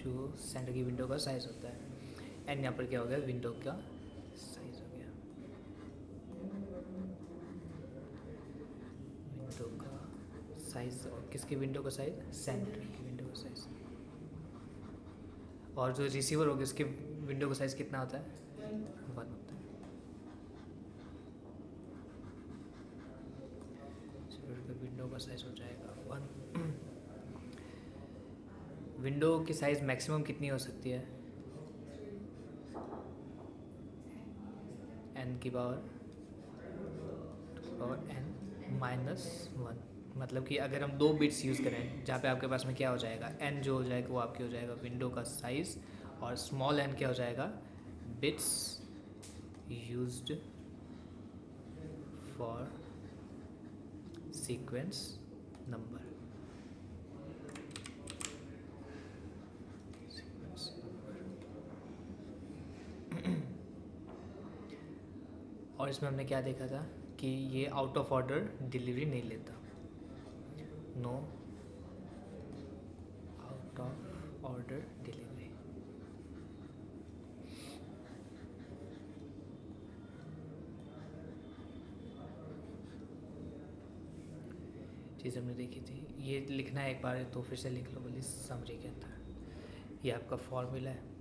जो सेंटर की विंडो का साइज़ होता है। एन यहाँ पर क्या हो गया, विंडो का साइज़ हो गया, विंडो का साइज़। और किसकी विंडो का साइज़, सेंटर की विंडो का साइज़। और जो रिसीवर होगा उसके विंडो का साइज़ कितना होता है, 1 होता है। विंडो का साइज़ हो जाएगा 1। विंडो की साइज़ मैक्सिमम कितनी हो सकती है, n की पावर n-1। मतलब कि अगर हम 2 बिट्स यूज़ करें जहाँ पे आपके पास में क्या हो जाएगा, n जो हो जाएगा वो आपकी हो जाएगा विंडो का साइज़, और स्मॉल n क्या हो जाएगा, bits used for sequence number. और इसमें हमने क्या देखा था कि ये आउट ऑफ ऑर्डर डिलीवरी नहीं लेता, no out of order delivery. चीज़ हमने देखी थी, ये लिखना है एक बार तो फिर से लिख लो बोली समरी के अंदर। ये आपका फॉर्मूला है।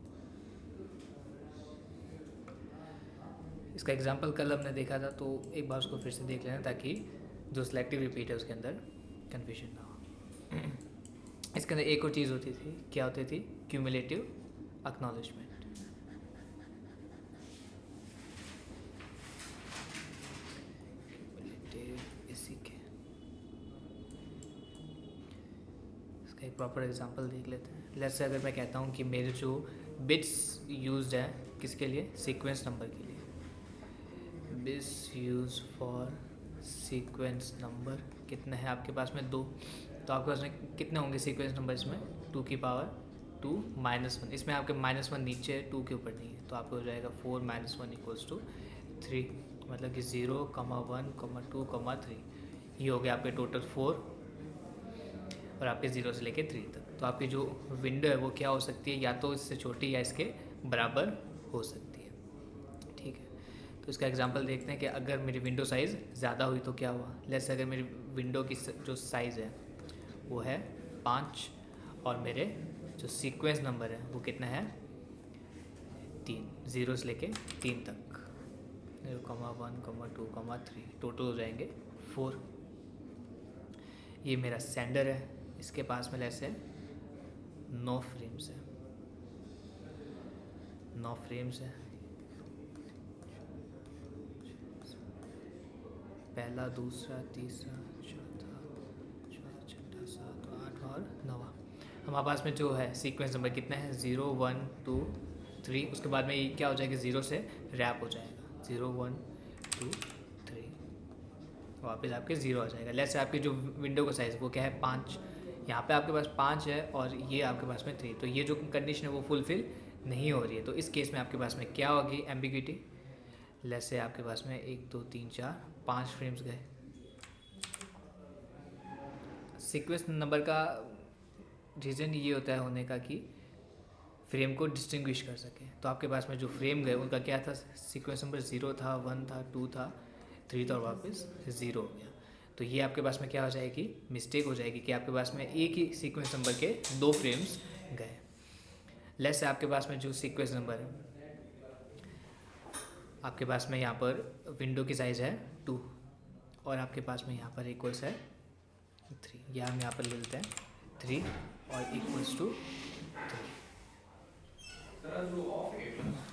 इसका एग्जांपल कल हमने देखा था, तो एक बार उसको फिर से देख लेना ताकि जो सिलेक्टिव रिपीट है उसके अंदर कन्फ्यूजन ना हो। इसके अंदर एक और चीज़ होती थी, क्या होती थी, क्यूमुलेटिव एक्नॉलेजमेंट। इसी के इसका एक प्रॉपर एग्जांपल देख लेते हैं। लेट्स से अगर मैं कहता हूँ कि मेरे जो बिट्स यूज्ड है किसके लिए, सीक्वेंस नंबर के लिए, bits use for sequence number कितने हैं आपके पास में, 2। तो आपके पास में कितने होंगे सीक्वेंस नंबर इसमें, 2 की पावर 2 -1। इसमें आपके -1 नीचे है, 2 के ऊपर नहीं है, तो आपको हो जाएगा 4 - 1 = 3। मतलब कि 0, 1, 2, 3, ये हो गया आपके टोटल 4, और आपके 0 से लेके 3 तक। तो आपकी जो विंडो है वो क्या हो सकती है, या तो इससे छोटी या इसके बराबर हो सकती है। ठीक है, तो इसका एग्जांपल देखते हैं कि अगर मेरी विंडो साइज़ ज़्यादा हुई तो क्या हुआ। लेट्स अगर मेरी विंडो की जो साइज़ है वो है 5, और मेरे जो सीक्वेंस नंबर है वो कितना है, 3, 0 से लेके 3 तक, 0, 1, 2, 3, टोटल हो जाएंगे 4। ये मेरा सेंडर है, इसके पास में लेट्स से 9 फ्रेम्स है, 9 फ्रेम्स है। पहला, दूसरा, तीसरा, चौथा, छठा, 7, 8 और 9। हमारे पास में जो है सीक्वेंस नंबर कितने हैं, 0, 1, 2, 3। उसके बाद में ये क्या हो जाएगा, 0 से रैप हो जाएगा, 0, 1, 2, 3, वापस आपके 0 आ जाएगा। लेट्स से आपकी जो विंडो का साइज़ वो क्या है, 5। यहाँ पे आपके पास 5 है और ये आपके पास में 3, तो ये जो कंडीशन है वो फुलफिल नहीं हो रही है। तो इस केस में आपके पास में क्या होगी, एम्बिग्विटी। लेट्स से आपके पास में 1, 2, 3, 4, 5 फ्रेम्स गए। सीक्वेंस नंबर का रीज़न ये होता है होने का कि फ्रेम को डिस्टिंग्विश कर सके। तो आपके पास में जो फ्रेम गए उनका क्या था, सीक्वेंस नंबर 0 था, 1 था, 2 था, 3 था, और वापस 0 हो गया। तो ये आपके पास में क्या हो जाएगी, मिस्टेक हो जाएगी कि आपके पास में एक ही सीक्वेंस नंबर के 2 फ्रेम्स गए। लेट्स से आपके पास में जो सीक्वेंस नंबर है, आपके पास में यहाँ पर विंडो की साइज़ है 2, और आपके पास में यहाँ पर इक्वल्स है 3, या हम यहाँ पर ले लेते हैं 3 और इक्वल्स टू 3।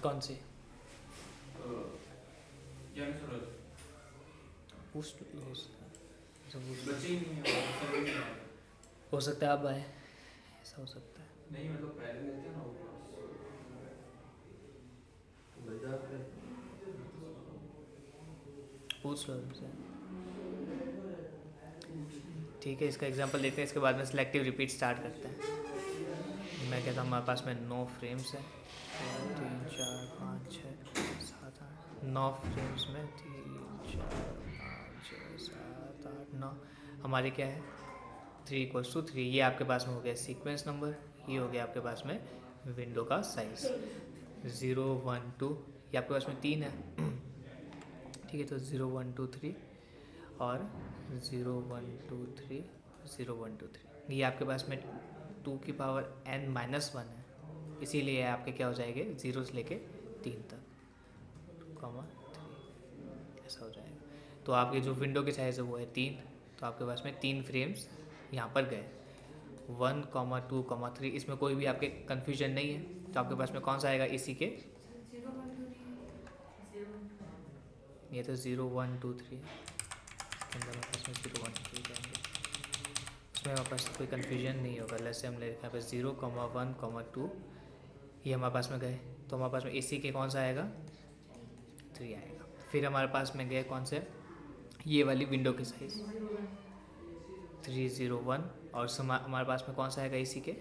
कौन सी हो सकता है, आप आए, ऐसा हो सकता है। नहीं मतलब पहले लेते हैं ना वो पूछ लो उनसे। ठीक है, इसका एग्जांपल देखते हैं, इसके बाद में सिलेक्टिव रिपीट स्टार्ट करते हैं। मैं कहता हूँ हमारे पास में 9 फ्रेम्स है, 3, 4, 5, 6, 7, 8, 9 फ्रेम्स में 3, 4, 5, 6, 7, 8, 9 हमारे क्या है, 3 = 3। ये आपके पास में हो गया सीक्वेंस नंबर, ये हो गया आपके पास में विंडो का साइज। 0 1 2 ये आपके पास में 3 है। ठीक है, तो 0 1 2 3 और 0 1 2 3 0 1 2 3 ये आपके पास में 2 की पावर n माइनस 1 है, इसीलिए आपके क्या हो जाएंगे 0 से लेके 3 तक 2,3 ऐसा हो जाएगा। तो आपके जो विंडो की साइज़ है वो है 3, तो आपके पास में 3 फ्रेम्स यहाँ पर गए 1, 2, 3। इसमें कोई भी आपके कन्फ्यूजन नहीं है, तो आपके पास में कौन सा आएगा इसी के, ये तो 0 1 2 3 इसके अंदर हमारे पास में 0 1 2 जाएंगे, उसमें हमारे पास कोई कन्फ्यूजन नहीं होगा। जैसे हमने लिखा है 0, 1, 2 ये हमारे पास में गए, तो हमारे पास में इसी के कौन सा आएगा 3 आएगा। फिर हमारे पास में गए कौन से, ये वाली विंडो की साइज़ 3 0 1 और हमारे पास में कौन सा आएगा इसी के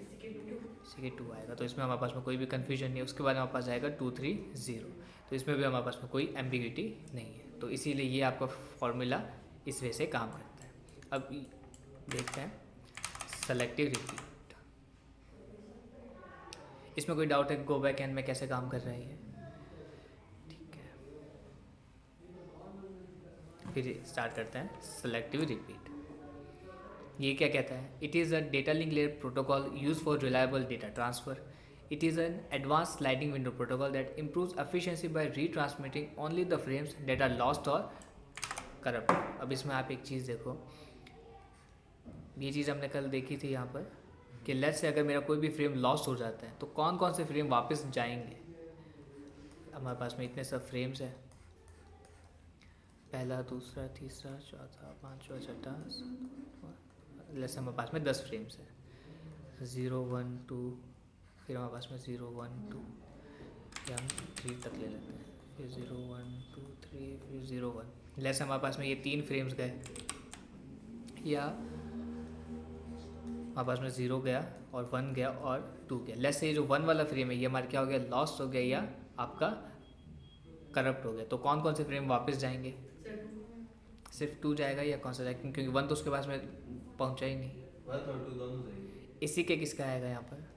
2 आएगा, तो इसमें हमारे पास में कोई भी कन्फ्यूजन नहीं है। उसके बाद हमारे पास आएगा 2 3 0, तो इसमें भी हमारे पास में कोई एम्बिग्यूटी नहीं है, तो इसीलिए ये आपका फॉर्मूला इस वजह से काम करता है। अब देखते हैं सेलेक्टिव रिपीट, इसमें कोई डाउट है गो बैक एंड में कैसे काम कर रही है? ठीक है, फिर स्टार्ट करते हैं सेलेक्टिव रिपीट। ये क्या कहता है? It is a data link layer protocol use for reliable data transfer. It is an advance sliding window protocol that improves efficiency by retransmitting only the frames that are lost or corrupted। अब इसमें आप एक चीज़ देखो, ये चीज़ हमने कल देखी थी यहाँ पर कि लेट्स से अगर मेरा कोई भी फ्रेम लॉस्ट हो जाता है तो कौन कौन से फ्रेम वापस जाएंगे। हमारे पास में इतने सब फ्रेम्स हैं, पहला, दूसरा, तीसरा, चौथा, पाँचवा, छठा, लेट्स हमारे पास में 10 फ्रेम्स हैं 0 1 2, फिर हमारे पास में 0 1 2 या हम 3 तक ले लेते हैं, फिर 0 1 2 3 फिर 0 1। लेट्स हमारे पास में ये 3 फ्रेम्स गए, या हमारे पास में 0 गया और 1 गया और 2 गया। लेट्स से ये जो 1 वाला फ्रेम है ये हमारा क्या हो गया, लॉस्ट हो गया या आपका करप्ट हो गया, तो कौन कौन से फ्रेम वापस जाएंगे? सिर्फ 2 जाएगा या कौन सा जाएगा, क्योंकि 1 तो उसके पास में पहुंचा ही नहीं। 1 और 2 दोनों जाएंगे। इसी के किसका आएगा यहाँ पर?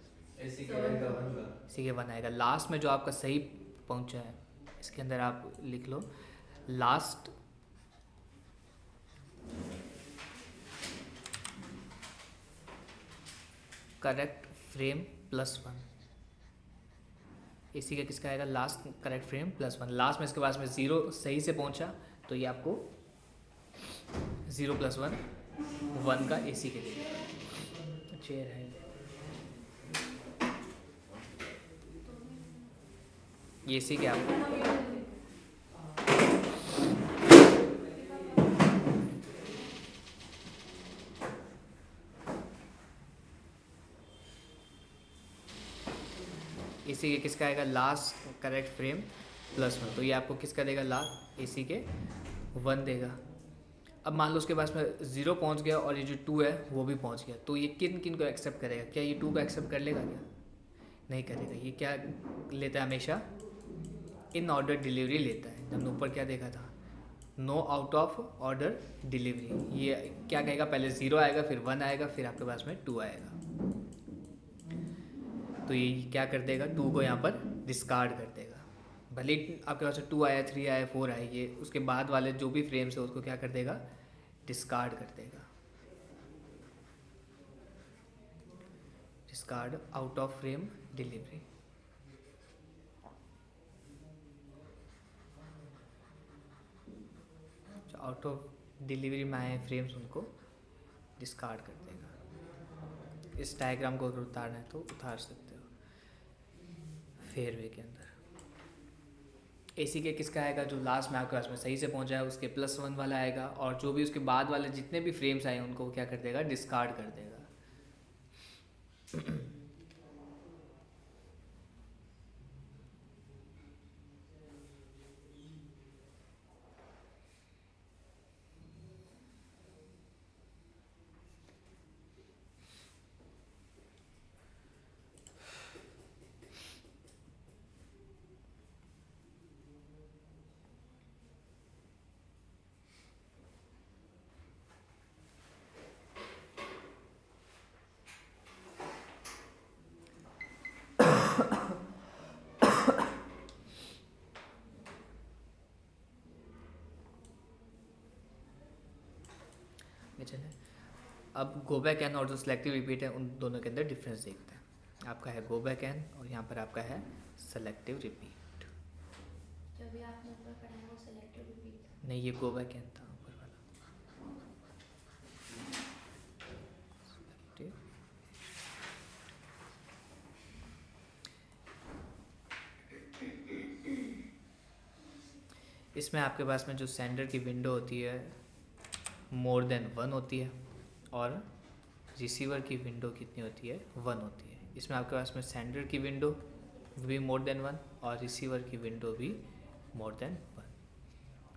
इसी के 1 का 1 का। इसी के 1 आएगा। लास्ट में जो आपका सही पहुंचा है इसके अंदर आप लिख लो लास्ट करेक्ट फ्रेम प्लस 1। इसी का किसका आएगा? Last correct frame plus 1। Last में इसके पास में 0 सही से पहुंचा तो ये आपको 0 + 1 1 का इसी के लिए चेयर है। ये इसी के आपको इसी के किसका आएगा? लास्ट करेक्ट फ्रेम प्लस 1, तो ये आपको किसका देगा? लास्ट इसी के 1 देगा। अब मान लो उसके पास में 0 पहुंच गया और ये जो 2 है वो भी पहुंच गया, तो ये किन किन को एक्सेप्ट करेगा? क्या ये 2 को एक्सेप्ट कर लेगा? क्या नहीं करेगा। ये क्या लेता है? हमेशा इन ऑर्डर डिलीवरी लेता है। हमने ऊपर क्या देखा था? No out of order delivery. ये क्या कहेगा? पहले 0 आएगा, फिर 1 आएगा, फिर आपके पास में 2 आएगा, तो ये क्या कर देगा? 2 को यहाँ पर डिस्कार्ड कर देगा। भले आपके पास 2 आया, 3 आया, 4 आया, ये उसके बाद वाले जो भी फ्रेम्स है उसको क्या कर देगा? डिस्कार्ड कर देगा। Discard out of frame delivery. जो आउट ऑफ डिलीवरी में आए फ्रेम्स उनको डिस्कार्ड कर देगा। इस डायग्राम को अगर उतारना है तो उतार सकते हो। फेयरवे के अंदर एसी के किसका आएगा? जो लास्ट में आपके पास में सही से पहुंचा है उसके +1 वाला आएगा, और जो भी उसके बाद वाले जितने भी फ्रेम्स आए उनको क्या कर देगा? डिस्कार्ड कर देगा। अब गो बैक एन और जो सेलेक्टिव रिपीट है उन दोनों के अंदर डिफरेंस देखते हैं। आपका है गो बैक एन और यहाँ पर आपका है सेलेक्टिव रिपीट। जो भी आपने ऊपर पढ़ा है वो सेलेक्टिव रिपीट। नहीं, ये गो बैक एन था ऊपर वाला। सेलेक्टिव इसमें आपके पास में जो सेंडर की विंडो होती है मोर देन 1 होती है और रिसीवर की विंडो कितनी होती है 1 होती है। इसमें आपके पास में सेंडर की विंडो भी मोर देन 1 और रिसीवर की विंडो भी मोर देन 1।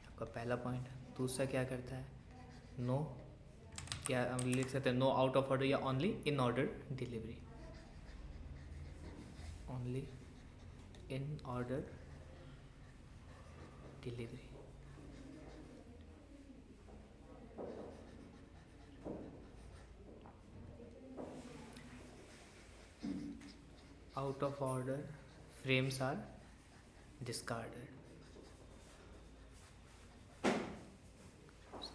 आपका पहला पॉइंट। दूसरा क्या करता है, नो, क्या हम लिख सकते हैं नो आउट ऑफ ऑर्डर या only in order delivery. Only in order delivery. Out of order frames are discarded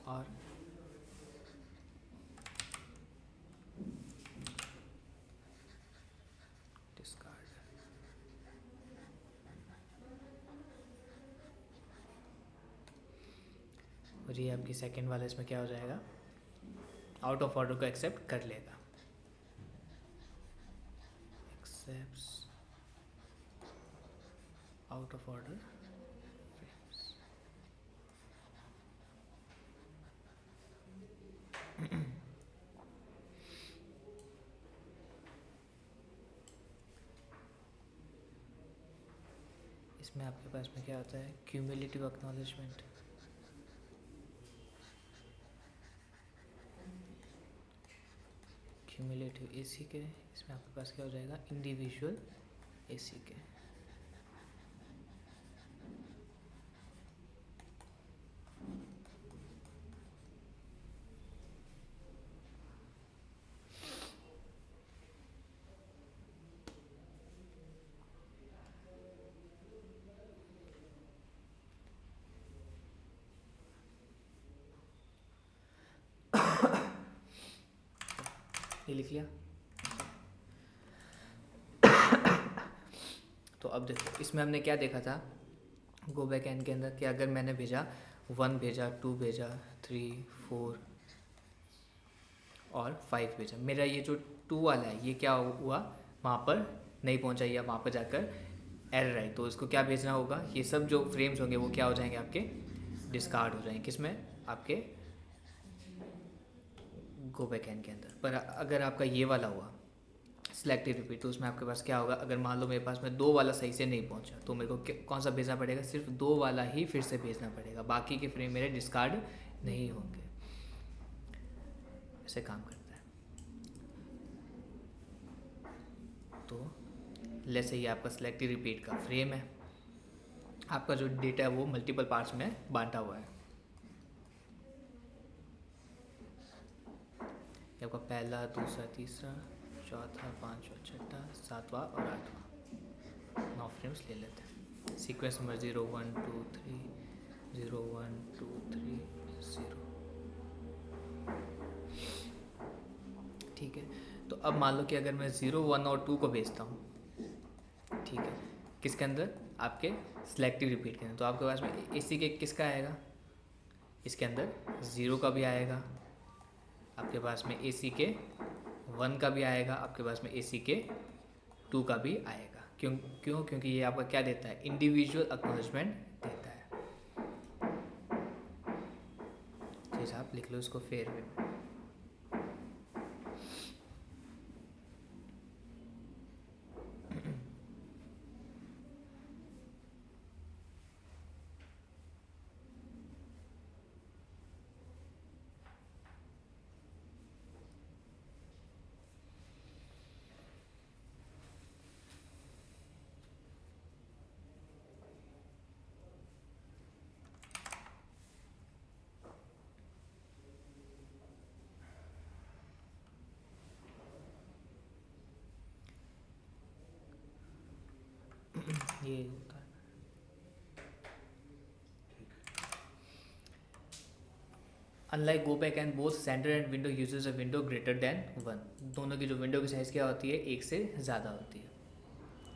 और discarded। और ये आपकी सेकंड वाला इसमें क्या हो जाएगा, आउट ऑफ ऑर्डर को एक्सेप्ट कर लेगा। Accepts out of order frames. इसमें आपके पास में क्या होता है, क्यूमुलेटिव एक्नॉलेजमेंट। क्यूमुलेटिव एसी के, इसमें आपके पास क्या हो जाएगा, इंडिविजुअल एसी के। ये लिख लिया। तो अब देखो इसमें हमने क्या देखा था गो बैक एन के अंदर कि अगर मैंने भेजा 1 भेजा 2 भेजा 3 4 और 5 भेजा, मेरा ये जो 2 वाला है ये क्या हुआ, वहाँ पर नहीं पहुँचा या वहाँ पर जाकर एरर आई, तो इसको क्या भेजना होगा, ये सब जो फ्रेम्स होंगे वो क्या हो जाएंगे आपके डिस्कार्ड हो जाएंगे। किसमें, आपके गो बैक एन के अंदर। पर अगर आपका ये वाला हुआ सिलेक्टिव रिपीट, तो उसमें आपके पास क्या होगा, अगर मान लो मेरे पास में 2 वाला सही से नहीं पहुंचा तो मेरे को कौन सा भेजना पड़ेगा, सिर्फ 2 वाला ही फिर से भेजना पड़ेगा, बाकी के फ्रेम मेरे डिस्कार्ड नहीं होंगे। ऐसे काम करता है। तो लेट्स से ये आपका सिलेक्टिव रिपीट का फ्रेम है, आपका जो डेटा है वो मल्टीपल पार्ट्स में बांटा हुआ है। ये आपका पहला, दूसरा, तीसरा, चौथा, पांचवा, छठा, सातवां और आठवां 9 फ्रेम्स ले लेते हैं। Sequence number 0 1 2 3 0 1 2 3 0। ठीक है, तो अब मान लो कि अगर मैं 0 1 और 2 को भेजता हूँ, ठीक है, किसके अंदर, आपके सिलेक्टिव रिपीट के अंदर, तो आपके पास में इसी के किसका आएगा, इसके अंदर 0 का भी आएगा, आपके पास में AC के 1 का भी आएगा, आपके पास में AC के 2 का भी आएगा। क्यों क्यों क्योंकि ये आपका क्या देता है, इंडिविजुअल एक्नॉलेजमेंट देता है। चीज़ आप लिख लो इसको फेयर वे में। ये होता है। Unlike go back and both centre and window uses a window greater than 1, दोनों की जो विंडो की साइज़ क्या होती है, एक से ज़्यादा होती है।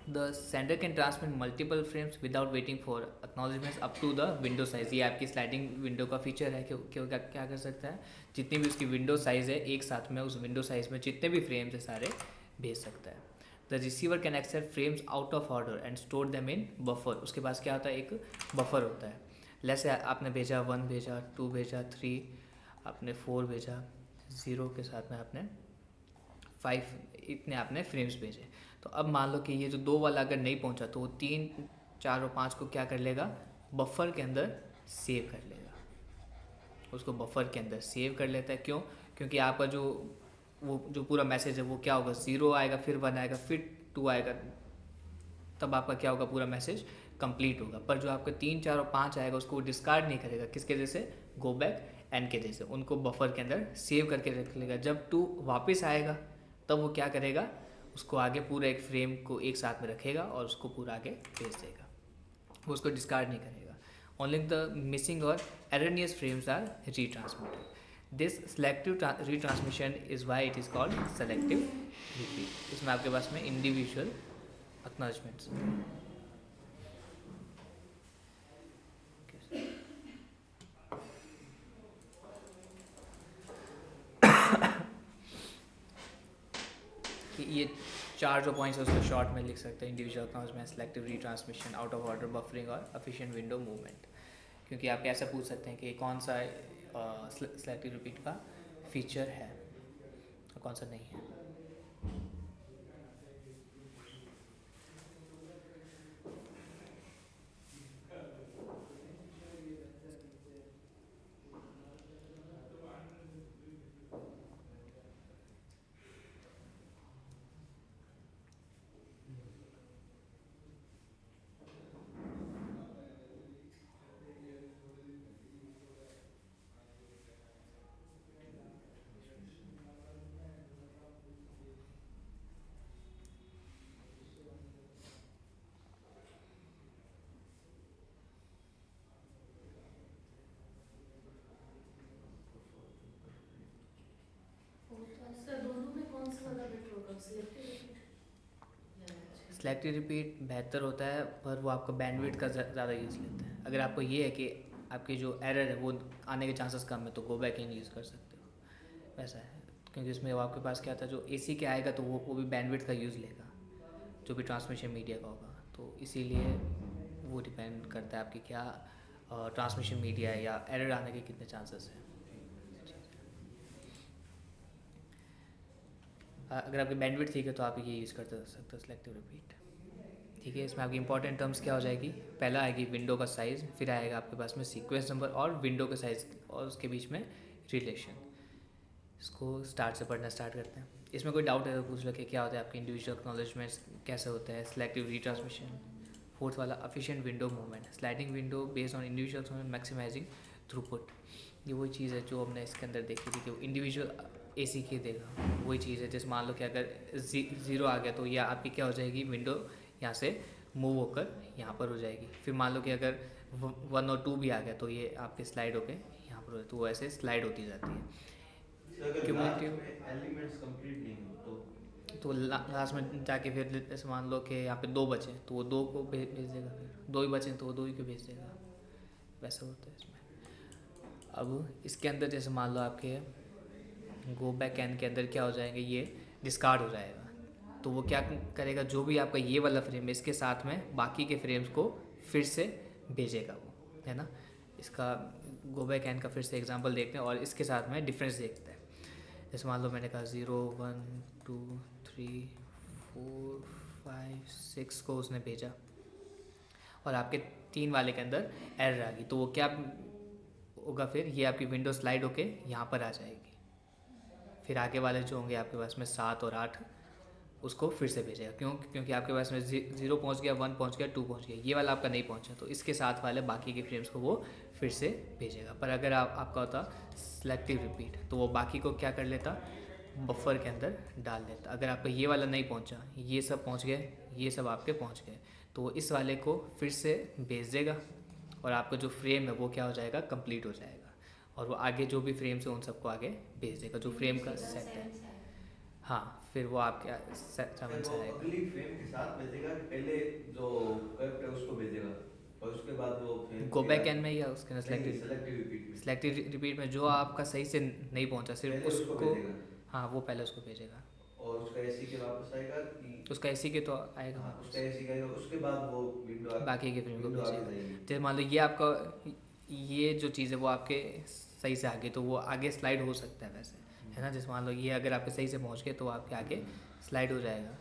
The sender can transmit multiple frames without waiting for acknowledgments up to the window size. ये आपकी स्लाइडिंग विंडो का फीचर है कि क्या कर सकता है, जितनी भी उसकी विंडो साइज़ है एक साथ में उस विंडो साइज़ में जितने भी फ्रेम्स है सारे भेज सकता है। The receiver can accept frames out of order and store them in buffer. उसके पास क्या होता है, एक बफर होता है। जैसे आपने भेजा 1 भेजा, 2 भेजा, 3 आपने 4 भेजा, 0 के साथ में आपने 5, इतने आपने फ्रेम्स भेजे। तो अब मान लो कि ये जो 2 वाला अगर नहीं पहुंचा तो वो 3, 4 और 5 को क्या कर लेगा, बफर के अंदर सेव कर लेगा। उसको बफर के अंदर सेव कर लेता है। क्यों? क्योंकि आपका जो पूरा मैसेज है वो क्या होगा, 0 आएगा, फिर 1 आएगा, फिर 2 आएगा, तब आपका क्या होगा, पूरा मैसेज कंप्लीट होगा। पर जो आपका 3, 4 और 5 आएगा उसको डिस्कार्ड नहीं करेगा। किसके जैसे, गो बैक एंड के जैसे, उनको बफर के अंदर सेव करके रख लेगा। जब 2 वापस आएगा तब वो क्या करेगा, उसको आगे पूरा एक फ्रेम को एक साथ में रखेगा और उसको पूरा आगे भेज देगा, वो उसको डिस्कार्ड नहीं करेगा। ओनली द मिसिंग और erroneous frames are retransmitted. This selective retransmission is why it is called selective repeat. इसमें आपके पास में individual acknowledgements कि ये 4 जो पॉइंट्स है उसको शॉर्ट में लिख सकते हैं। Individual accounts, selective retransmission, out of order buffering और एफिशिएंट विंडो मूवमेंट। क्योंकि आप कैसे पूछ सकते हैं कि कौन सा सेलेक्टिव रिपीट का फीचर है और कौन सा नहीं है। सर दोनों में कौन सा वाला बेटर होगा, सिलेक्टिव रिपीट? सेलेक्टिव रिपीट बेहतर होता है पर वो आपका बैंडविड्थ का ज़्यादा यूज़ लेता है। अगर आपको ये है कि आपकी जो एरर है वो आने के चांसेस कम है तो गो बैक इन यूज़ कर सकते हो, वैसा है। क्योंकि उसमें आपके पास क्या था, जो एसी के आएगा तो वो भी बैंडविड्थ का यूज़ लेगा, जो भी ट्रांसमिशन मीडिया का होगा। तो इसीलिए वो डिपेंड करता है आपकी क्या ट्रांसमिशन मीडिया है या एरर आने के कितने चांसेस हैं। अगर आपकी बैंडविड्थ ठीक है तो आप ये यूज़ कर सकते हो सेलेक्टिव रिपीट। ठीक है, इसमें आपकी इंपॉर्टेंट टर्म्स क्या हो जाएगी, पहला आएगी विंडो का साइज़, फिर आएगा आपके पास में सीक्वेंस नंबर और विंडो के साइज़ और उसके बीच में रिलेशन। इसको स्टार्ट से पढ़ना स्टार्ट करते हैं। इसमें कोई डाउट है तो पूछ लो कि क्या होता है आपके इंडिविजुअल एक्नॉलेजमेंट्स कैसे होते हैं, सेलेक्टिव रीट्रांसमिशन। फोर्थ वाला efficient window movement, sliding window based on individual maximising throughput. ये वही चीज़ है जो हमने इसके अंदर देखी थी कि वो इंडिविजुअल एसी के देगा। वही चीज़ है, जैसे मान लो कि अगर 0 आ गया तो यह आपकी क्या हो जाएगी, विंडो यहाँ से मूव होकर यहाँ पर हो जाएगी। फिर मान लो कि अगर 1 और 2 भी आ गया तो ये आपके स्लाइड होकर यहाँ पर हो, तो वो ऐसे स्लाइड होती जाती है। क्यूमुलेटिव एलिमेंट्स कंप्लीट नहीं हो तो लास्ट में जाके फिर जैसे मान लो कि यहाँ पे 2 बचे तो वो 2 को भेज देगा, फिर 2 ही बचे तो वो 2 ही को भेज देगा, वैसा होता है इसमें। अब इसके अंदर जैसे मान लो आपके गो बैक एंड के अंदर क्या हो जाएंगे, ये डिस्कार्ड हो जाएगा। तो वो क्या करेगा, जो भी आपका ये वाला फ्रेम है इसके साथ में बाकी के फ्रेम्स को फिर से भेजेगा वो, है ना। इसका गो बैक एंड का फिर से एग्जांपल देखते हैं और इसके साथ में डिफरेंस देखते हैं। जैसे मान लो मैंने कहा 0 1 2 3 4 5 6 को उसने भेजा और आपके 3 वाले के अंदर एरर आ गई, तो वो क्या होगा, फिर ये आपकी विंडो स्लाइड होके यहाँ पर आ जाएगी। फिर आगे वाले जो होंगे आपके पास में 7 और 8 उसको फिर से भेजेगा। क्यों? क्योंकि आपके पास में 0 पहुँच गया, 1 पहुँच गया, 2 पहुँच गया, ये वाला आपका नहीं पहुँचा, तो इसके साथ वाले बाकी के फ्रेम्स को वो फिर से भेजेगा। पर अगर आपका होता सेलेक्टिव रिपीट तो वो बाकी को क्या कर लेता, बफर के अंदर डाल देता। अगर आपका ये वाला नहीं पहुँचा, ये सब पहुँच गए, ये सब आपके पहुँच गए, तो वो इस वाले को फिर से भेज देगा और आपका जो फ्रेम है वो क्या हो जाएगा, कंप्लीट हो जाएगा। और वो आगे जो भी फ्रेम्स हैं उन सबको आगे भेज देगा जो फ्रेम का सेट है। हाँ, फिर वो आपके सेवन फिर से वो आएगा। अगली फ्रेम के साथ भेजेगा कि पहले जो करप्ट है उसको भेजेगा और उसके बाद वो फ्रेम गो के बैक एन में या उसके अंदर नहीं सेलेक्टिव रिपीट में सेलेक्टिव रिपीट में जो आपका सही से नहीं पहुंचा सिर्फ पहले उसको उसको, भेजेगा हाँ वो पहले उसको भेजेगा। और उसका एसी के वापस आएगा कि उसका इसी के तो आएगा हाँ वापस, उसका एसी का आएगा उसके बाद वो विंडो बाकी के फ्रेम को विंडो आगे भेजेगा। जाएगी। जैसे मान लो ये आपका ये जो चीज़ है वो आपके सही से आगे, तो वो आगे स्लाइड हो सकता है वैसे, है ना। जैसे मान लो ये अगर आपके सही से पहुंच गए तो आपके आगे स्लाइड हो जाएगा।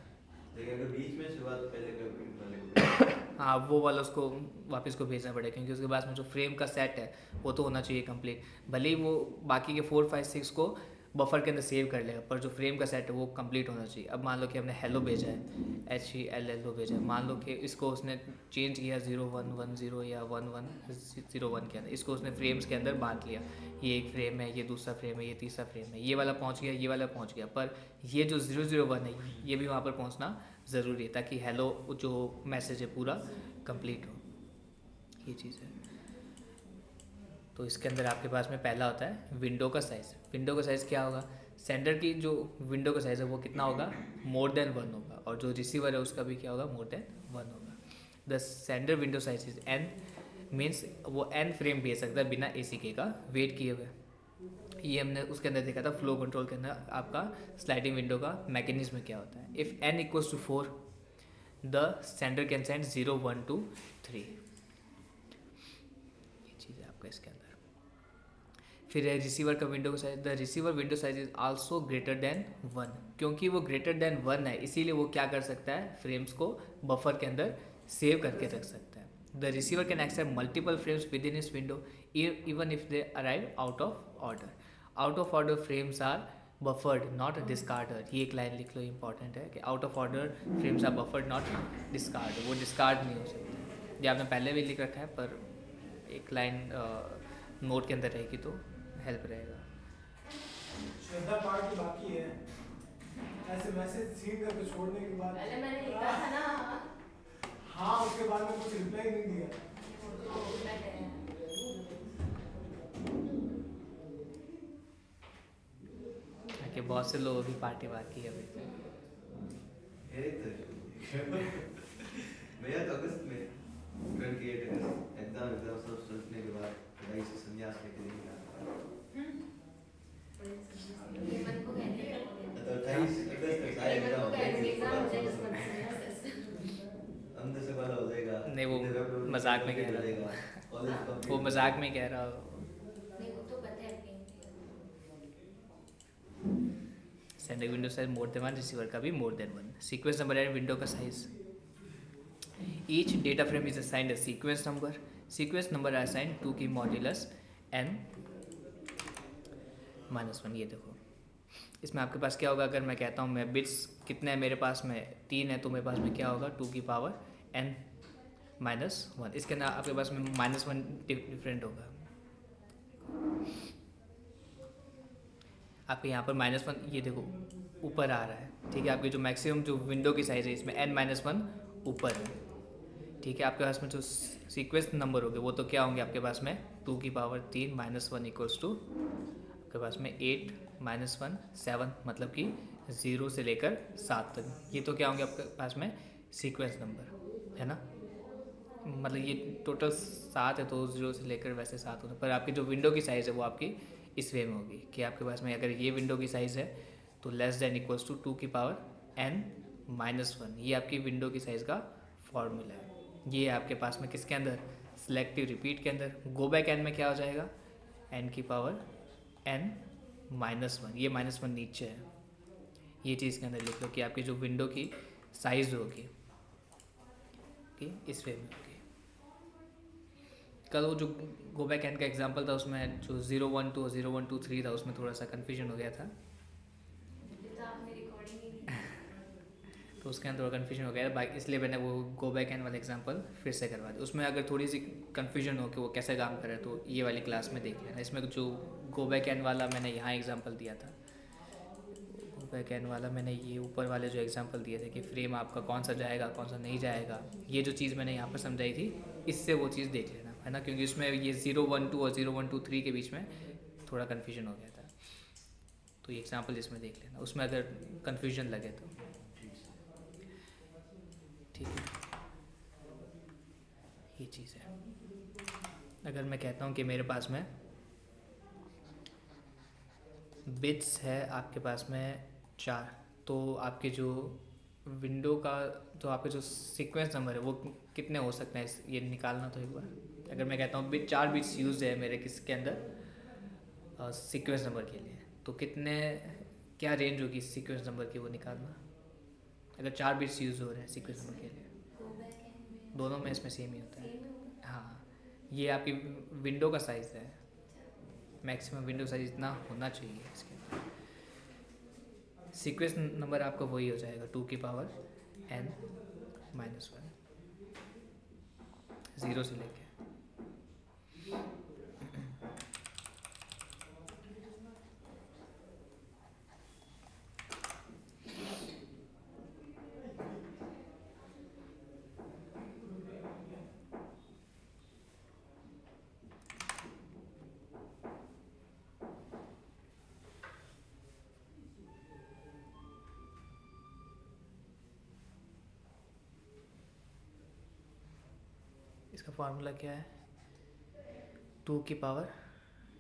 लेकिन अगर बीच में से बात पहले करप्ट वाले को भेजेगा। हाँ वो वाला उसको वापस को भेजना पड़ेगा, क्योंकि उसके पास में जो फ्रेम का सेट है वो तो होना चाहिए कंप्लीट। भले ही वो बाकी के 4 5 6 को बफर के अंदर सेव कर लेगा, पर जो फ्रेम का सेट है वो कंप्लीट होना चाहिए। अब मान लो कि हमने हेलो भेजा है, HELLO भेजा है, मान लो कि इसको उसने चेंज किया 0110 या 1101 के अंदर, इसको उसने फ्रेम्स के अंदर बांट लिया, ये एक फ्रेम है, ये दूसरा फ्रेम है, ये तीसरा फ्रेम है, ये वाला पहुंच गया, ये वाला पहुंच गया, पर ये जो 001 है ये भी वहाँ पर पहुँचना ज़रूरी है ताकि हेलो जो मैसेज है पूरा कंप्लीट हो, ये चीज़ है। तो इसके अंदर आपके पास में पहला होता है विंडो का साइज़। विंडो का साइज़ क्या होगा, सेंडर की जो विंडो का साइज़ है वो कितना होगा, मोर देन 1 होगा, और जो रिसीवर है उसका भी क्या होगा, मोर देन 1 होगा। The sender window size is n, means वो n फ्रेम भेज सकता है बिना ACK का वेट किए हुए। ये हमने उसके अंदर देखा था फ्लो कंट्रोल के अंदर आपका स्लाइडिंग विंडो का मैकेनिज्म क्या होता है। If n equals to 4 the sender can send 0 1 2 3, ये चीज़ है आपका इसके अंदर। फिर है रिसीवर का window size. The receiver window size is also greater than 1, क्योंकि वो ग्रेटर देन 1 है इसीलिए वो क्या कर सकता है, फ्रेम्स को बफर के अंदर सेव करके रख सकता है। The receiver can accept multiple frames within this window even if they arrive out of order. Out of order frames are buffered not discarded. ये एक लाइन लिख लो, इंपॉर्टेंट है कि out of order frames are buffered not discard, वो discard नहीं हो सकते। ये आपने पहले भी लिख रखा है, पर एक लाइन नोट के अंदर रहेगी तो हेल्प रहेगा। श्रद्धा पार्ट बाकी है, ऐसे मैसेज सीन करके छोड़ने के बाद पहले मैंने लिखा था ना, हाँ उसके बाद में कुछ रिप्लाई नहीं दिया। कि बहुत से लोगों की पार्टी बाकी है अभी। मेरा तो अगस्त में 28 अगस्त एग्जाम सब सोचने के बाद पढ़ाई से संन्यास लेके नहीं आता। हेमंत को कहने का तो 28 अगस्त तक सारे हेमंत को कहने एग्जाम हो जाए एग्जाम अंदर से वाला हो जाएगा। नहीं, वो मजाक में कह रहा था, वो मजाक में कह रहा हो। नहीं वो तो पता है अपनी। Sender window size more than 1, receiver का भी more than 1। Sequence number and window का size. Each data frame is assigned a sequence number. Sequence number are assigned 2 की मॉड्यूलस n -1। ये देखो इसमें आपके पास क्या होगा, अगर मैं कहता हूँ मैं बिट्स कितने हैं मेरे पास में 3 है, तो मेरे पास में क्या होगा 2 की पावर n -1। इसके अंदर आपके पास में -1 डिफरेंट होगा। आपके यहाँ पर -1 ये देखो ऊपर आ रहा है, ठीक है। आपकी जो मैक्सिमम जो विंडो की साइज़ है इसमें n -1 ऊपर है, ठीक है। आपके पास में जो सीक्वेंस नंबर होंगे वो तो क्या होंगे आपके पास में 2 की पावर 3 -1 इक्वल्स टू आपके पास में 8 -1 7, मतलब कि 0 से लेकर 7 तक। ये तो क्या होंगे आपके पास में सीक्वेंस नंबर, है ना। मतलब ये टोटल 7 है तो 0 से लेकर वैसे 7 होता है, पर आपकी जो विंडो की साइज़ है वो आपकी इस वे में होगी कि आपके पास में अगर ये विंडो की साइज़ है तो लेस देन इक्वल्स टू 2 की पावर n -1। ये आपकी विंडो की साइज़ का फॉर्मूला है। ये आपके पास में किसके अंदर, सिलेक्टिव रिपीट के अंदर। गो बैक n में क्या हो जाएगा, n की पावर n -1। ये -1 नीचे है, ये चीज़ के अंदर लिख लो कि आपकी जो विंडो की साइज़ होगी कि इस वे में होगी। कल वो जो गो बैक एन का एग्जांपल था उसमें जो 012 और 0123 था उसमें थोड़ा सा कन्फ्यूजन हो गया था, तो आपने रिकॉर्डिंग ही नहीं तो उसके अंदर थोड़ा कन्फ्यूजन हो गया था, इसलिए मैंने वो गो बैक एन वाला एग्जांपल फिर से करवा दिया। उसमें अगर थोड़ी सी कन्फ्यूजन हो कि वो कैसे काम करे तो ये वाली क्लास में देख लेना। इसमें जो गो बैक एन वाला मैंने यहाँ एग्जाम्पल दिया था, गो बैक एन वाला मैंने ये ऊपर वाले जो एग्जाम्पल दिए थे कि फ्रेम आपका कौन सा जाएगा कौन सा नहीं जाएगा, ये जो चीज़ मैंने यहाँ पर समझाई थी इससे वो चीज़ देख लेना, है ना। क्योंकि उसमें ये 012 और 0123 के बीच में थोड़ा कन्फ्यूजन हो गया था, तो ये एग्जाम्पल इसमें देख लेना, उसमें अगर कन्फ्यूजन लगे तो। ठीक है, ये चीज़ है। अगर मैं कहता हूँ कि मेरे पास में बिट्स है आपके पास में 4, तो आपके जो विंडो का तो आपके जो सीक्वेंस नंबर है वो कितने हो सकते हैं, ये निकालना तो एक बार। अगर मैं कहता हूँ 4 बिट्स यूज है मेरे किसके अंदर सीक्वेंस नंबर के लिए, तो कितने क्या रेंज होगी सीक्वेंस नंबर की, वो निकालना। अगर 4 बिट्स यूज़ हो रहे हैं सीक्वेंस नंबर के लिए, गो बैक एंड दोनों में इसमें सेम ही होता है। सेम होगा। हाँ, ये आपकी विंडो का साइज़ है, मैक्सिमम विंडो साइज इतना होना चाहिए इसके अंदर। सीक्वेंस नंबर आपका वही हो जाएगा 2 की पावर n माइनस 1, 0 से लेके। इसका फार्मूला क्या है, 2 की पावर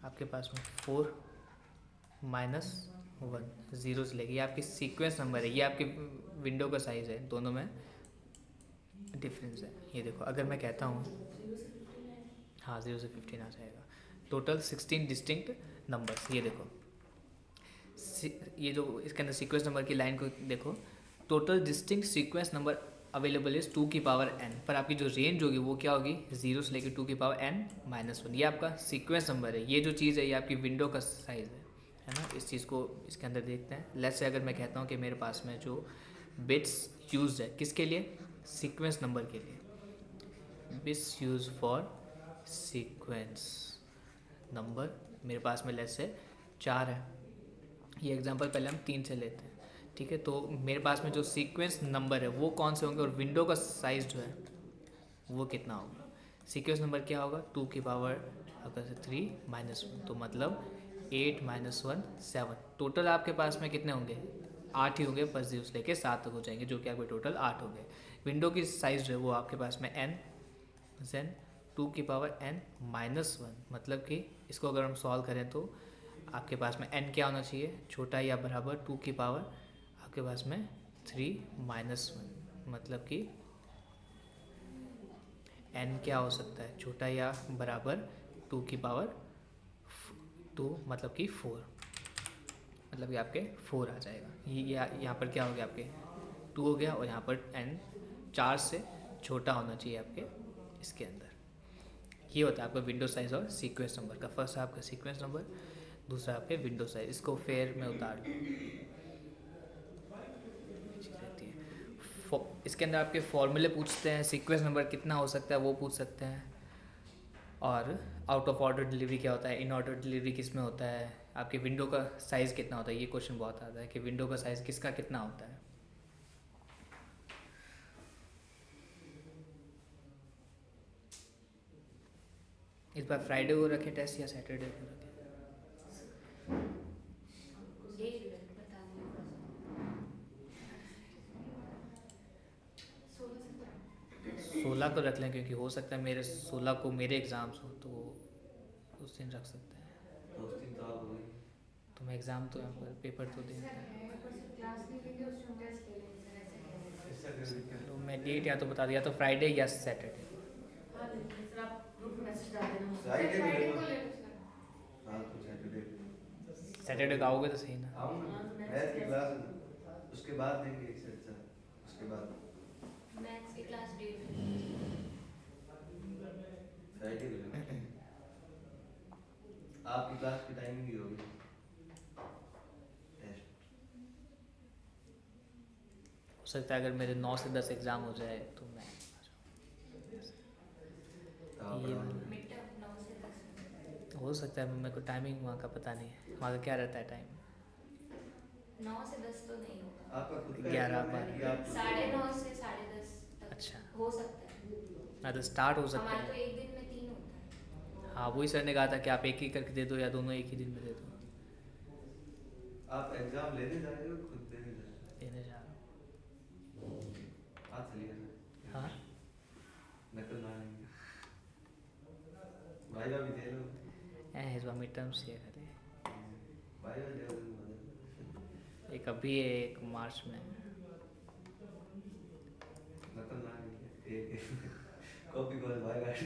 आपके पास में 4 माइनस 1, 0 से लेके। ये आपकी सीक्वेंस नंबर है, ये आपके विंडो का साइज़ है, दोनों में डिफरेंस है। ये देखो, अगर मैं कहता हूँ, 0 से 15 है। हाँ 0 से 15 आ जाएगा। Total 16 distinct numbers. ये देखो, ये जो इसके अंदर सीक्वेंस नंबर की लाइन को देखो, total distinct sequence number available is 2 की पावर n, पर आपकी जो रेंज होगी वो क्या होगी, 0 से लेकर 2 की पावर n माइनस 1। ये आपका सीक्वेंस नंबर है, ये जो चीज़ है ये आपकी विंडो का साइज़ है ना। इस चीज़ को इसके अंदर देखते हैं। लेट्स से अगर मैं कहता हूँ कि मेरे पास में जो बिट्स यूज है किसके लिए, सीक्वेंस नंबर के लिए, bits use for sequence number मेरे पास में लेट्स से 4 है। ये एग्जांपल पहले हम 3 से लेते हैं, ठीक है। तो मेरे पास में जो सीक्वेंस नंबर है वो कौन से होंगे, और विंडो का साइज़ जो है वो कितना होगा। सीक्वेंस नंबर क्या होगा, 2 की पावर अगर से 3 माइनस 1, तो मतलब 8 माइनस 1 7। टोटल आपके पास में कितने होंगे, 8 ही होंगे, पर 0 से लेके 7 तक हो जाएंगे, जो कि आपके टोटल 8 हो गए। विंडो की साइज़ जो है वो आपके पास में n देन 2 की पावर n माइनस 1, मतलब कि इसको अगर हम सॉल्व करें तो आपके पास में n क्या होना चाहिए, छोटा या बराबर 2 की पावर आपके पास में 3 माइनस 1, मतलब कि n क्या हो सकता है, छोटा या बराबर 2 की पावर 2, मतलब कि 4, मतलब कि आपके 4 आ जाएगा। ये यहाँ पर क्या हो गया, आपके 2 हो गया, और यहाँ पर n 4 से छोटा होना चाहिए आपके इसके अंदर। ये होता है आपका विंडो साइज और सीक्वेंस नंबर का। फर्स्ट आपका सीक्वेंस नंबर, दूसरा आपके विंडो साइज। इसको फेयर में उतार लो, चीज़ रहती है। इसके अंदर आपके फॉर्मूले पूछते हैं, सीक्वेंस नंबर कितना हो सकता है वो पूछ सकते हैं, और आउट ऑफ ऑर्डर डिलीवरी क्या होता है, इन ऑर्डर डिलीवरी किस में होता है, आपके विंडो का साइज़ कितना होता है। ये क्वेश्चन बहुत आता है कि विंडो का साइज़ किसका कितना होता है। इस बार फ्राइडे को रखें टेस्ट या सैटरडे को रखें, डेट बता दो। 16 को रख लें, क्योंकि हो सकता है मेरे 16 को मेरे एग्ज़ाम्स हो, तो उस दिन रख सकते हैं। तो उस दिन तो आप हो गई। तो मैं एग्ज़ाम तो यहाँ पर पेपर तो देना है। क्लास नहीं लेंगे, उस दिन टेस्ट ले लेंगे सर, ऐसे करेंगे। ऐसा करें। तो मैं डेट या तो बता दिया, तो फ्राइडे या सैटरडे को। हाँ लेंगे सर, आप ग्रुप में मैसेज डाल देना मुझे। फ्राइडे को ले लो। को ले लो सर। हाँ तो सैटरडे को सैटरडे को आओगे तो सही ना। आऊँगा। हाँ, तो मैथ की क्लास है ना, उसके बाद देंगे एक सेट सर, उसके बाद मैथ्स की क्लास डेट फ्राइडे को लेंगे। आपकी क्लास की टाइमिंग ही होगी टेस्ट। हो सकता है अगर मेरे 9 से 10 एग्ज़ाम हो जाए तो मैं तो आप ये पढ़ा लो। मिड टर्म 9 से 10। हो सकता है, मेरे को टाइमिंग वहाँ का पता नहीं है, वहाँ का क्या रहता है टाइम। 9 से 10 तो नहीं होगा। आपका खुद का 11 एग्जाम है कि आप 9:30 से 10:30 तक अच्छा, हो सकता है। ना तो स्टार्ट हो सकता हमारे तो है। एक दिन में 3 होता है। हाँ वही सर ने कहा था कि आप एक ही करके दे दो या दोनों एक ही दिन में दे दो। आप एग्जाम लेने जा रहे हो खुद देने जा रहे देने जा रहा हो? आज चलिए हूँ। ना। हाँ नकल ना लेंगे। भाई भी दे लो। इस बार मिड टर्म्स है खाली। भाई दे लो मदद। एक अभी है एक मार्च में। नकल ना लेंगे। एक कॉपी को भाई गाड़ी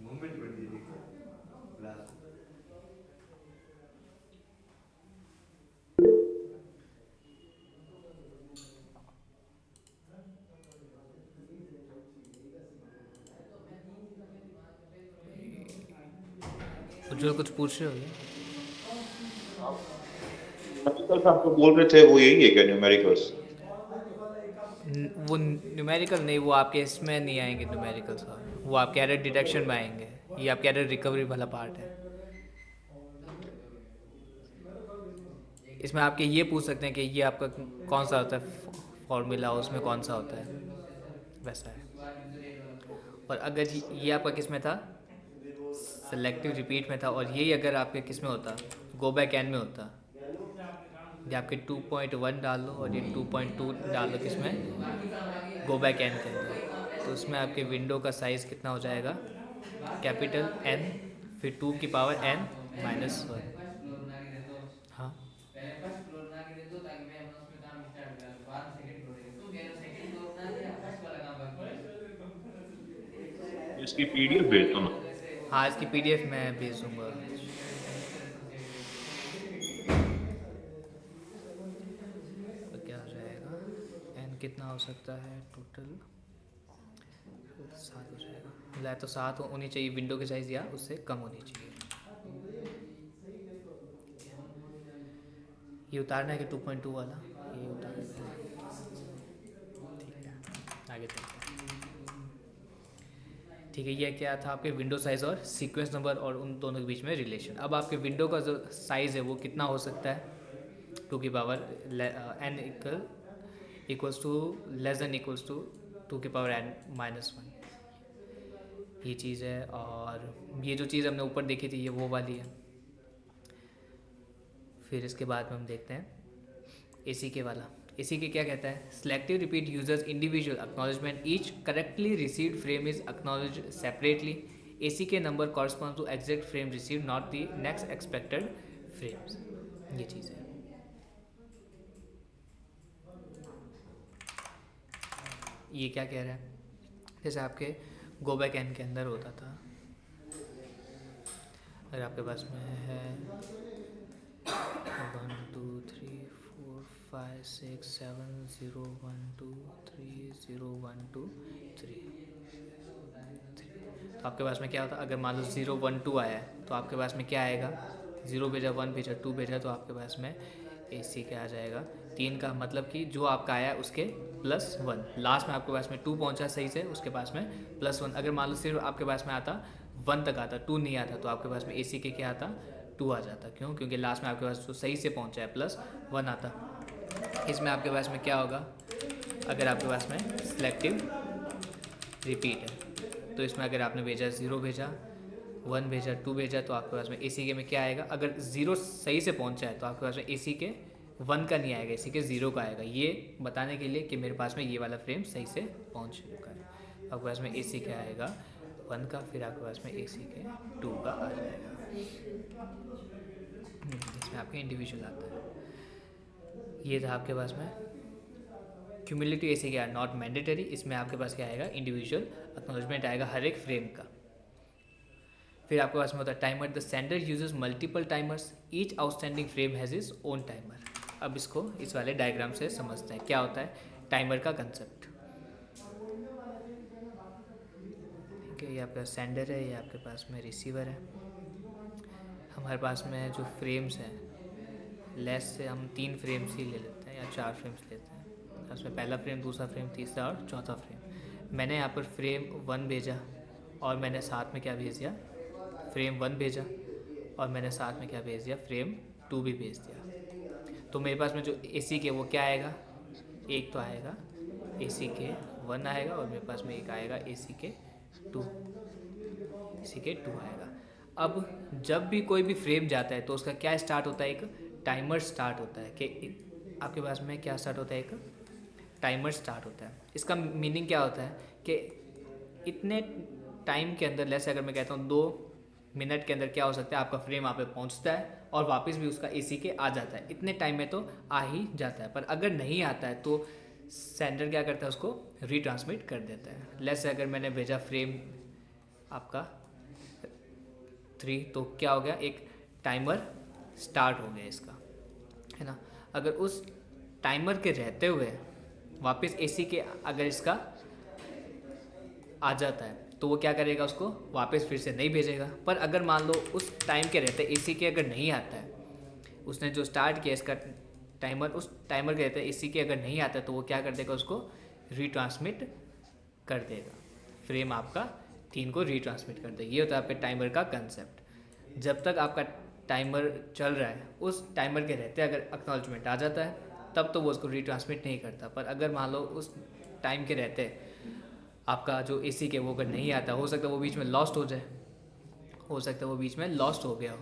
मूवमेंट कर दी लास्ट। उज्जवल कुछ पूछ रहे हो क्या? न्यूमेरिकल्स आपको बोल रहे थे वो यही है क्या न्यूमेरिकल्स? वो न्यूमेरिकल नहीं, वो आपके इसमें नहीं आएंगे न्यूमेरिकल सर, वो आपके एरर डिटेक्शन में आएंगे। ये आपके एरर रिकवरी वाला पार्ट है। इसमें आपके ये पूछ सकते हैं कि ये आपका कौन सा होता है फॉर्मूला, उसमें कौन सा होता है, वैसा है। और अगर ये आपका किस में था, सेलेक्टिव रिपीट में था, और यही अगर आपके किस में होता, गो बैक एन में होता, ये आपके 2.1 डाल लो और ये 2.2 डाल लो किस में, गो बैक एन के अंदर, तो उसमें आपके विंडो का साइज़ कितना हो जाएगा, कैपिटल एन फिर 2 की पावर एन माइनस 1। हाँ इसकी पीडीएफ भेज दो ना। हाँ इसकी पीडीएफ मैं भेज दूँगा। तो क्या हो जाएगा, एन कितना हो सकता है टोटल, 7 हो जाएगा। लाए तो 7 होनी चाहिए विंडो की साइज़, या उससे कम होनी चाहिए। ये उतारना है कि 2.2 वाला, ये उतारना है। ठीक है आगे चलते हैं। ठीक है, ये क्या था आपके विंडो साइज़ और सीक्वेंस नंबर और उन दोनों के बीच में रिलेशन। अब आपके विंडो का जो साइज़ है वो कितना हो सकता है, 2 की power n equals to less than equals to 2 की पावर एन माइनस 1, ये चीज़ है। और ये जो चीज़ हमने ऊपर देखी थी ये वो वाली है। फिर इसके बाद में हम देखते हैं एसी के वाला। एसी के क्या कहता है, selective repeat users individual acknowledgement, each correctly received frame is acknowledged separately. ACK के number correspond to exact frame received not the next expected frames, ये चीज़ है। ये क्या कह रहा है, जैसे आपके गो बैक एन के अंदर होता था, अगर आपके पास में है 1 2 3 4 5 6 7 0 1 2 3 0 1 2 3, तो आपके पास में क्या होता है, अगर मान लो 0 1 2 आया है तो आपके पास में क्या आएगा, 0 भेजा 1 भेजा 2 भेजा, तो आपके पास में एसी क्या आ जाएगा 3 का, मतलब कि जो आपका आया है उसके +1, लास्ट में आपके पास में 2 पहुंचा सही से, उसके पास में +1। अगर मान लो सिर्फ आपके पास में आता 1 तक आता, 2 नहीं आता, तो आपके पास में एसी के क्या आता 2 आ जाता। क्यों, क्योंकि लास्ट में आपके पास जो सही से पहुंचा है +1 आता। इसमें आपके पास में क्या होगा, अगर आपके पास में सिलेक्टिव रिपीट है तो इसमें अगर आपने भेजा 0 भेजा 1 भेजा 2 भेजा, तो आपके पास में एसी के में क्या आएगा, अगर 0 सही से पहुंचा है तो आपके पास में एसी के 1 का नहीं आएगा, एसी के 0 का आएगा, ये बताने के लिए कि मेरे पास में ये वाला फ्रेम सही से पहुंच चुका है। आपके पास में एसी क्या आएगा 1 का, फिर आपके पास में एसी के 2 का आ जाएगा। इसमें आपके इंडिविजुअल आता है। ये था आपके पास में क्यूमुलेटिव एसी क्या है, नॉट मैंडेटरी, इसमें आपके पास क्या आएगा, इंडिविजुअल एक्नॉलेजमेंट आएगा हर एक फ्रेम का। फिर आपके पास में होता है timer, the sender uses multiple timers, each outstanding frame has is own timer. अब इसको इस वाले डायग्राम से समझते हैं क्या होता है टाइमर का कंसेप्ट। ठीक है, ये आपका सेंडर है, ये आपके पास में रिसीवर है। हमारे पास में जो फ्रेम्स हैं, लेस से हम 3 फ्रेम्स ही ले लेते हैं या 4 फ्रेम्स लेते हैं, उसमें पहला फ्रेम, दूसरा फ्रेम, तीसरा और चौथा फ्रेम। मैंने यहाँ पर फ्रेम 1 भेजा और मैंने साथ में क्या भेज दिया, फ्रेम 1 भेजा, और मैंने साथ में क्या भेज दिया, फ्रेम 2 भी भेज दिया। तो मेरे पास में जो एसी के वो क्या आएगा, एक तो आएगा एसी के 1 आएगा, और मेरे पास में एक आएगा एसी के 2। इसी के 2 आएगा। अब जब भी कोई भी फ्रेम जाता है तो उसका क्या स्टार्ट होता है, एक टाइमर स्टार्ट होता है कि आपके पास में क्या स्टार्ट होता है, एक टाइमर स्टार्ट होता है। इसका मीनिंग क्या होता है कि इतने टाइम के अंदर, जैसे अगर मैं कहता हूँ 2 मिनट के अंदर क्या हो सकता है, आपका फ्रेम वहाँ पे पहुँचता है और वापस भी उसका एसी के आ जाता है, इतने टाइम में तो आ ही जाता है। पर अगर नहीं आता है तो सेंडर क्या करता है, उसको रीट्रांसमिट कर देता है। जैसे अगर मैंने भेजा फ्रेम आपका 3, तो क्या हो गया, एक टाइमर स्टार्ट हो गया इसका, है ना। अगर उस टाइमर के रहते हुए वापस एसी के अगर इसका आ जाता है तो वो क्या करेगा, उसको वापस फिर से नहीं भेजेगा। पर अगर मान लो उस टाइम के रहते एसी के अगर नहीं आता है, उसने जो स्टार्ट किया इसका टाइमर, उस टाइमर के रहते एसी के अगर नहीं आता है तो वो क्या कर देगा, उसको रीट्रांसमिट कर देगा, फ्रेम आपका 3 को रीट्रांसमिट कर देगा। ये होता है आपके टाइमर का कंसेप्ट। जब तक आपका टाइमर चल रहा है, उस टाइमर के रहते अगर एक्नॉलेजमेंट आ जाता है तब तो वो उसको रीट्रांसमिट नहीं करता। पर अगर मान लो उस टाइम के रहते आपका जो एसी के वो अगर नहीं आता, हो सकता है वो बीच में लॉस्ट हो जाए, हो सकता है वो बीच में लॉस्ट हो गया हो।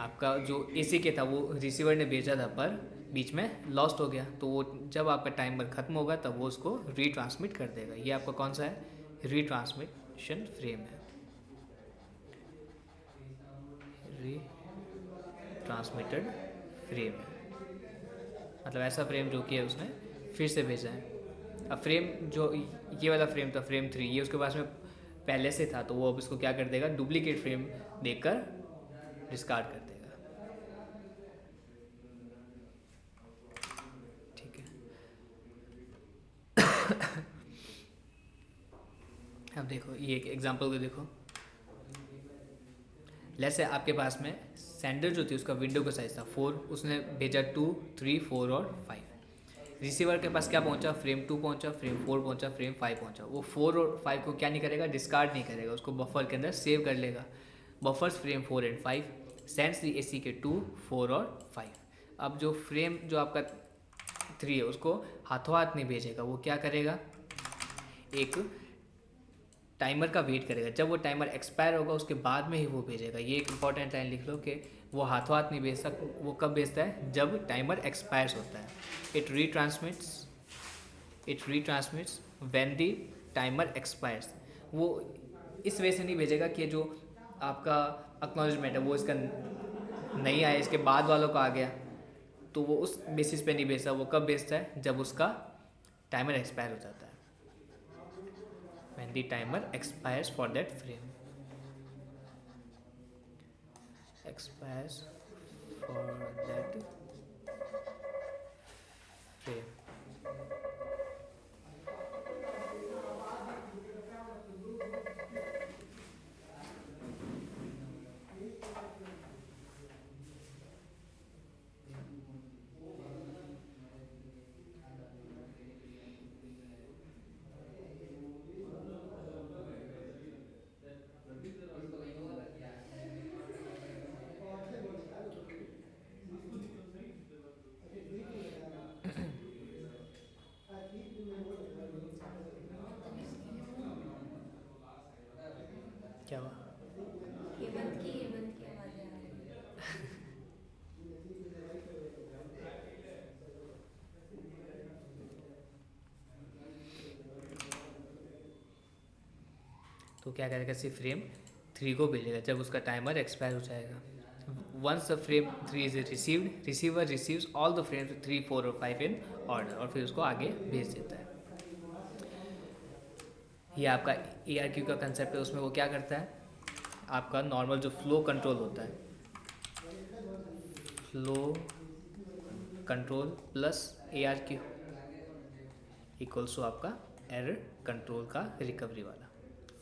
आपका जो एसी के था वो रिसीवर ने भेजा था पर बीच में लॉस्ट हो गया, तो वो जब आपका टाइमर ख़त्म होगा तब वो उसको रीट्रांसमिट कर देगा। ये आपका कौन सा है, रीट्रांसमिशन फ्रेम है, रीट्रांसमिटेड फ्रेम है। मतलब ऐसा फ्रेम जो कि है उसने फिर से भेजा है। अब फ्रेम जो ये वाला फ्रेम था, फ्रेम 3, ये उसके पास में पहले से था, तो वो अब इसको क्या कर देगा, डुप्लीकेट फ्रेम देकर डिस्कार्ड कर देगा। ठीक है। अब देखो ये एक एग्जांपल को देखो। जैसे आपके पास में सेंडर जो थी उसका विंडो का साइज था 4, उसने भेजा 2, 3, 4 और 5। रिसीवर के पास क्या पहुंचा, फ्रेम 2 पहुंचा, फ्रेम 4 पहुंचा, फ्रेम 5 पहुंचा। वो 4 और 5 को क्या नहीं करेगा, डिस्कार्ड नहीं करेगा, उसको बफर के अंदर सेव कर लेगा। Buffers frame 4 and 5 sends the AC के 2, 4 और 5। अब जो फ्रेम जो आपका 3 है उसको हाथों हाथ नहीं भेजेगा, वो क्या करेगा, एक टाइमर का वेट करेगा। जब वो टाइमर एक्सपायर होगा उसके बाद में ही वो भेजेगा। ये एक इंपॉर्टेंट लाइन लिख लो कि वो हाथों हाथ नहीं भेज सकता, वो कब भेजता है, जब टाइमर एक्सपायर्स होता है। It retransmits when the timer expires. वो इस वजह से नहीं भेजेगा कि जो आपका एक्नॉलेजमेंट है वो इसका नहीं आया, इसके बाद वालों का आ गया, तो वो उस बेसिस पे नहीं भेजता। वो कब भेजता है, जब उसका टाइमर एक्सपायर हो जाता है, when the timer expires for that frame, expires for that frame। क्या हुआ, हेमंत की आवाज़ें आ रही हैं। तो क्या करेगा, सिर्फ फ्रेम 3 को भेजेगा जब उसका टाइमर एक्सपायर हो जाएगा। Once the frame 3 is received, receiver receives all the frames 3, 4 और 5 इन ऑर्डर, और फिर उसको आगे भेज देता है। ये आपका ARQ का कंसेप्ट है। उसमें वो क्या करता है, आपका नॉर्मल जो फ्लो कंट्रोल होता है, flow control plus ARQ equals to आपका एरर कंट्रोल का रिकवरी वाला।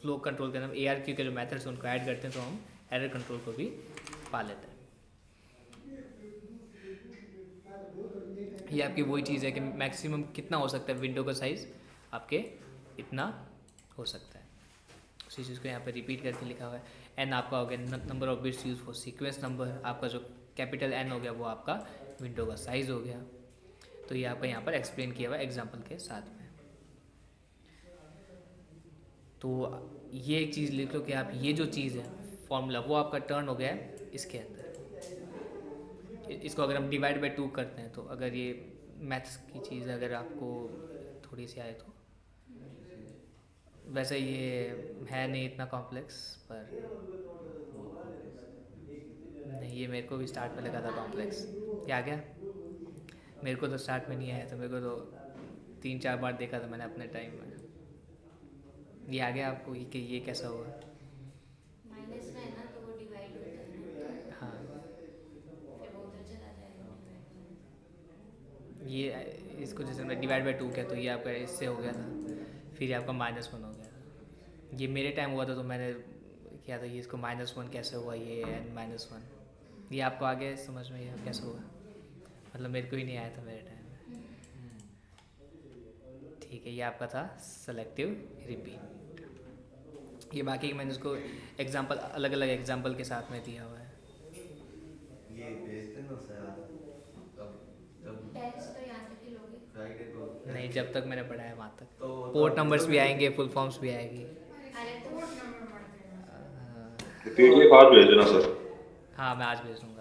फ्लो कंट्रोल के अंदर ARQ के जो मेथड्स हैं उनको ऐड करते हैं तो हम एरर कंट्रोल को भी पा लेते हैं। ये आपकी वही चीज़ है कि मैक्सिमम कितना हो सकता है विंडो का साइज़, आपके इतना हो सकता है। उसी चीज़ को यहाँ पे रिपीट करके लिखा हुआ है। एन आपका हो गया number of bits use for sequence number, आपका जो कैपिटल N हो गया वो आपका विंडो का साइज़ हो गया। तो ये आपका यहाँ पर एक्सप्लेन किया हुआ है एग्जाम्पल के साथ में। तो ये एक चीज़ लिख लो कि आप ये जो चीज़ है फॉर्मूला वो आपका टर्न हो गया है इसके अंदर। इसको अगर हम डिवाइड बाय 2 करते हैं तो अगर ये मैथ्स की चीज़ अगर आपको थोड़ी सी आए तो वैसे ये है नहीं इतना कॉम्प्लेक्स, पर नहीं ये मेरे को भी स्टार्ट में लगा था कॉम्प्लेक्स। ये आ गया मेरे को तो स्टार्ट में नहीं आया था, मेरे को तो 3-4 बार देखा था मैंने अपने टाइम में। ये आ गया आपको कि ये कैसा हुआ? माइनस में है ना तो वो डिवाइड होता है ना, हाँ फिर वो उधर चला जाएगा डिवाइड में। ये इसको जैसे मैं डिवाइड बाय 2 किया तो ये आपका इससे हो गया था, फिर ये आपका -1 हो गया था। ये मेरे टाइम हुआ था तो मैंने किया था ये इसको -1 कैसे हुआ, ये n-1 ये आपको आगे समझ में ये कैसे हुआ? मतलब मेरे को ही नहीं आया था मेरे टाइम में। ठीक है, ये आपका था सेलेक्टिव रिपीट। ये बाकी मैंने उसको एग्जांपल अलग अलग एग्जांपल के साथ में दिया हुआ है। ये भेजते ना सर आप, कब टेस्ट तो यहाँ तक ही लोगे। फ्राइडे को नहीं जब तक मैंने पढ़ा है वहाँ तक तो पोर्ट नंबर्स भी आएंगे, फुल फॉर्म्स भी आएगी। अरे तो PDF आज भेज देना सर। हाँ मैं आज भेज दूँगा।